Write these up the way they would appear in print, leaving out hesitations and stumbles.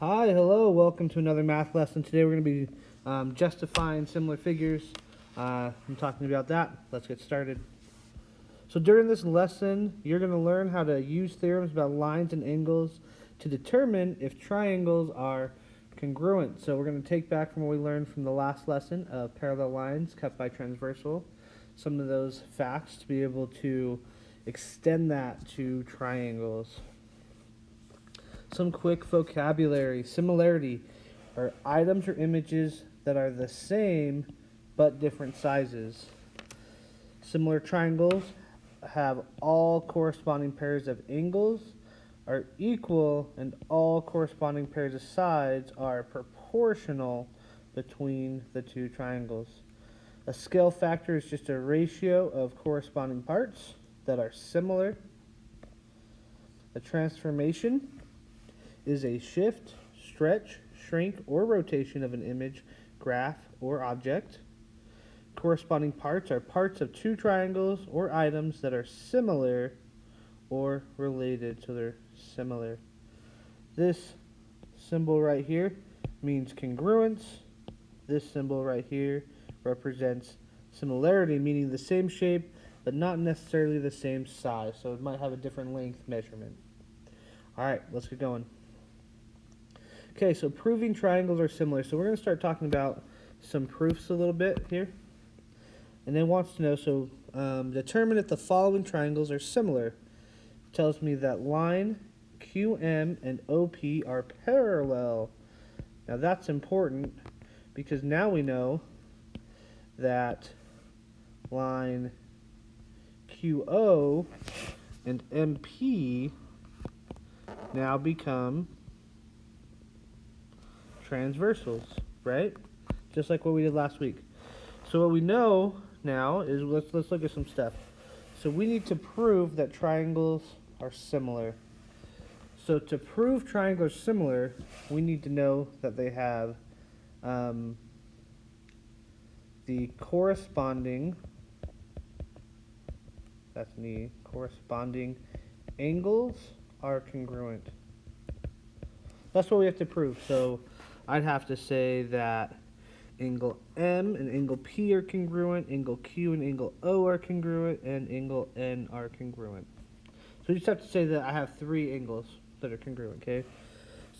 Hi, hello, welcome to another math lesson. Today we're going to be justifying similar figures. I'm talking about that. Let's get started. So during this lesson, you're going to learn how to use theorems about lines and angles to determine if triangles are congruent. So we're going to take back from what we learned from the last lesson of parallel lines cut by transversal, some of those facts to be able to extend that to triangles. Some quick vocabulary. Similarity are items or images that are the same but different sizes. Similar triangles have all corresponding pairs of angles are equal and all corresponding pairs of sides are proportional between the two triangles. A scale factor is just a ratio of corresponding parts that are similar. A transformation is a shift, stretch, shrink, or rotation of an image, graph, or object. Corresponding parts are parts of two triangles or items that are similar or related, so they're similar. This symbol right here means congruence. This symbol right here represents similarity, meaning the same shape but not necessarily the same size, so it might have a different length measurement. Alright, let's get going. Okay, so proving triangles are similar. So we're going to start talking about some proofs a little bit here. And then wants to know, so determine if the following triangles are similar. It tells me that line QM and OP are parallel. Now that's important because now we know that line QO and MP now become transversals, right? Just like what we did last week. So what we know now is let's look at some stuff. So we need to prove that triangles are similar. So to prove triangles are similar, we need to know that they have the corresponding angles are congruent. That's what we have to prove. So I'd have to say that angle M and angle P are congruent, angle Q and angle O are congruent, and angle N are congruent. So you just have to say that I have three angles that are congruent, okay?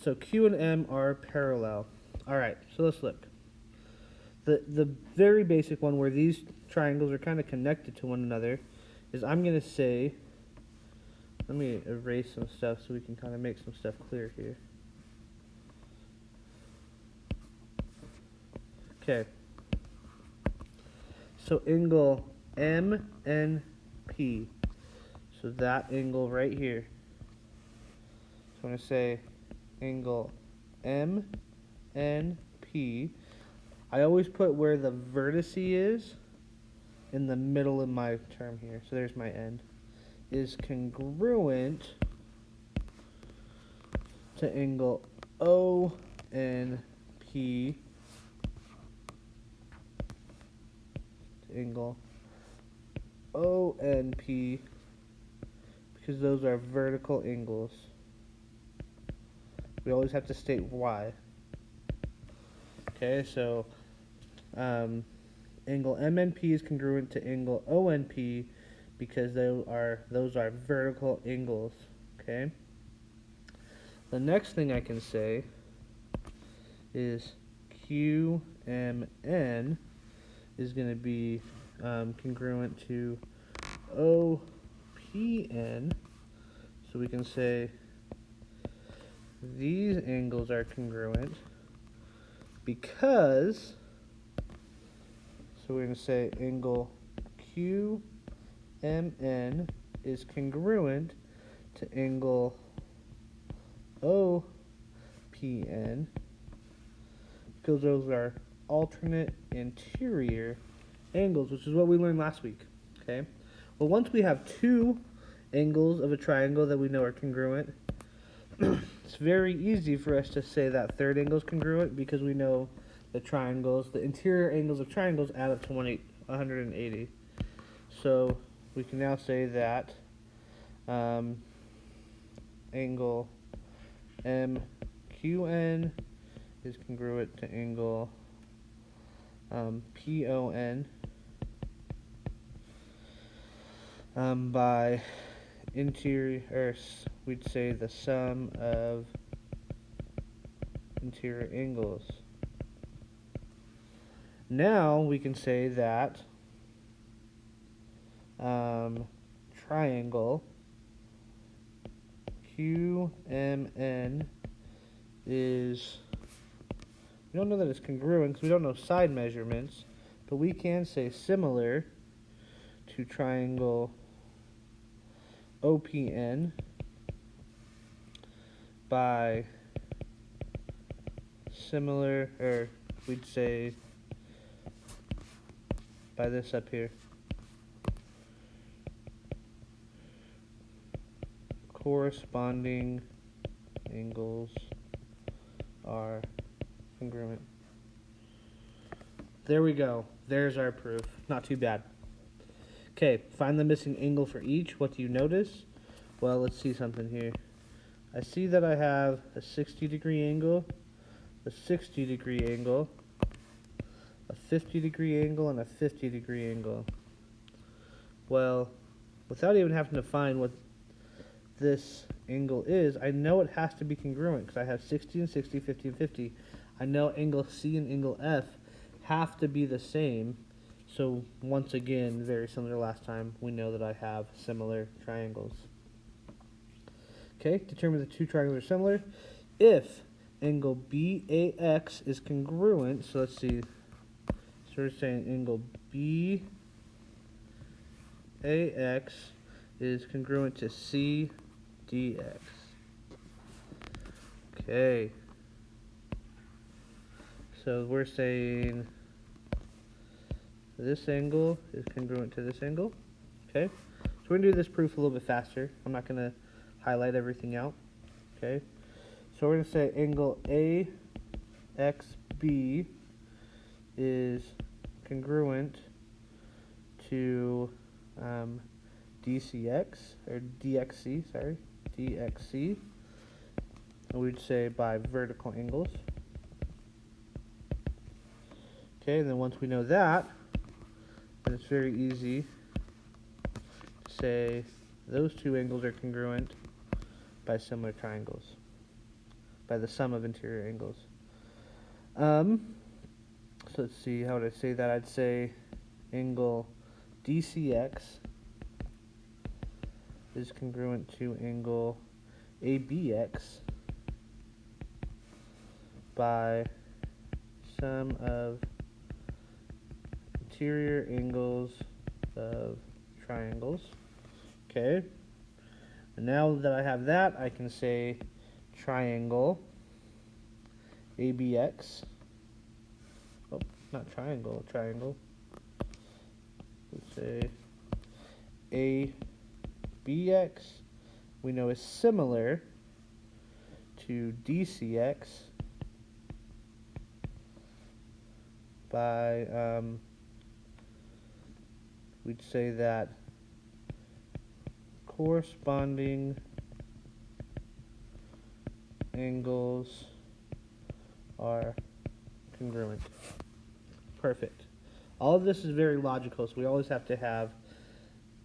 So Q and M are parallel. Alright, so let's look. The very basic one where these triangles are kind of connected to one another is I'm going to say, let me erase some stuff so we can kind of make some stuff clear here. Okay. So angle MNP. So that angle right here. So I'm going to say angle MNP. I always put where the vertex is in the middle of my term here. So there's my end. Is congruent to angle ONP. Angle ONP because those are vertical angles. We always have to state why. Okay, so angle MNP is congruent to angle ONP because those are vertical angles. Okay. The next thing I can say is QMN is going to be congruent to OPN. So we can say these angles are congruent because, so we're going to say angle QMN is congruent to angle OPN because those are alternate interior angles, which is what we learned last week. Okay. Well, once we have two angles of a triangle that we know are congruent, it's very easy for us to say that third angle is congruent because we know the interior angles of triangles add up to 180. So we can now say that angle QN is congruent to angle PON by interior, or we'd say the sum of interior angles. Now we can say that triangle QMN is, we don't know that it's congruent because we don't know side measurements, but we can say similar to triangle OPN by similar, or we'd say by this up here. Corresponding angles are congruent. There we go. There's our proof. Not too bad. Okay, find the missing angle for each. What do you notice? Well, let's see something here. I see that I have a 60-degree angle, a 60-degree angle, a 50-degree angle, and a 50-degree angle. Well, without even having to find what this angle is, I know it has to be congruent because I have 60 and 60, 50 and 50. I know angle C and angle F have to be the same. So once again, very similar to last time, we know that I have similar triangles. Okay, determine the two triangles are similar. If angle BAX is congruent, so let's see, so we're saying angle BAX is congruent to CDX. Okay, so we're saying this angle is congruent to this angle. Okay, so we're going to do this proof a little bit faster. I'm not going to highlight everything out. Okay, so we're going to say angle AXB is congruent to DCX, or DXC, sorry, DXC. And we'd say by vertical angles. Okay, then once we know that, then it's very easy to say those two angles are congruent by similar triangles, by the sum of interior angles. So let's see, how would I say that? I'd say angle DCX is congruent to angle ABX by sum of interior angles of triangles. Okay, and now that I have that, I can say triangle ABX. Oh, not triangle, triangle. Let's say ABX, we know is similar to DCX by, we'd say that corresponding angles are congruent. Perfect. All of this is very logical, so we always have to have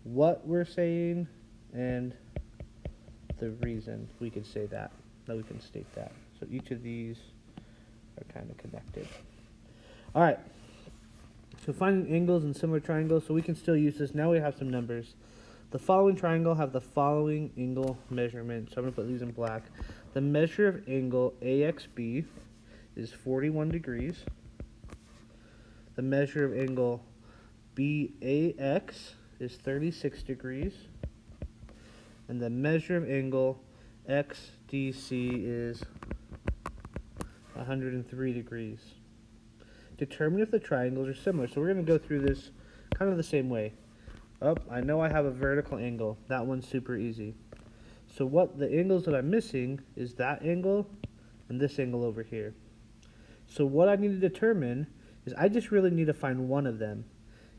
what we're saying and the reason we can say that we can state that. So each of these are kind of connected. All right. So finding angles in similar triangles, so we can still use this. Now we have some numbers. The following triangle have the following angle measurement. So I'm going to put these in black. The measure of angle AXB is 41 degrees. The measure of angle BAX is 36 degrees. And the measure of angle XDC is 103 degrees. Determine if the triangles are similar. So we're going to go through this kind of the same way. I know I have a vertical angle. That one's super easy. So what the angles that I'm missing is that angle and this angle over here. So what I need to determine is I just really need to find one of them.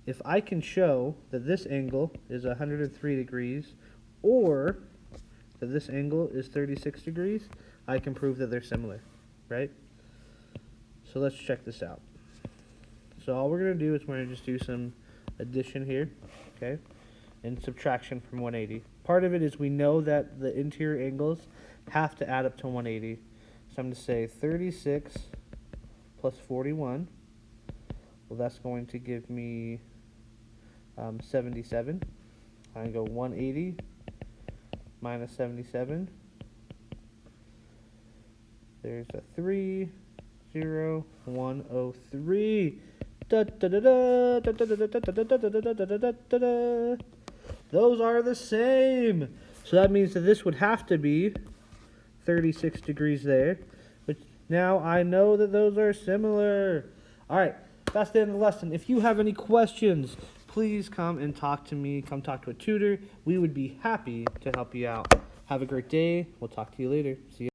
If I can show that this angle is 103 degrees or that this angle is 36 degrees, I can prove that they're similar, right? So let's check this out. So all we're going to do is we're going to just do some addition here, okay, and subtraction from 180. Part of it is we know that the interior angles have to add up to 180. So I'm going to say 36 plus 41. Well, that's going to give me 77. I go 180 minus 77. There's a 3, 0, 103. Those are the same. So that means that this would have to be 36 degrees there. But now I know that those are similar. All right, that's the end of the lesson. If you have any questions, please come and talk to me. Come talk to a tutor. We would be happy to help you out. Have a great day. We'll talk to you later. See you.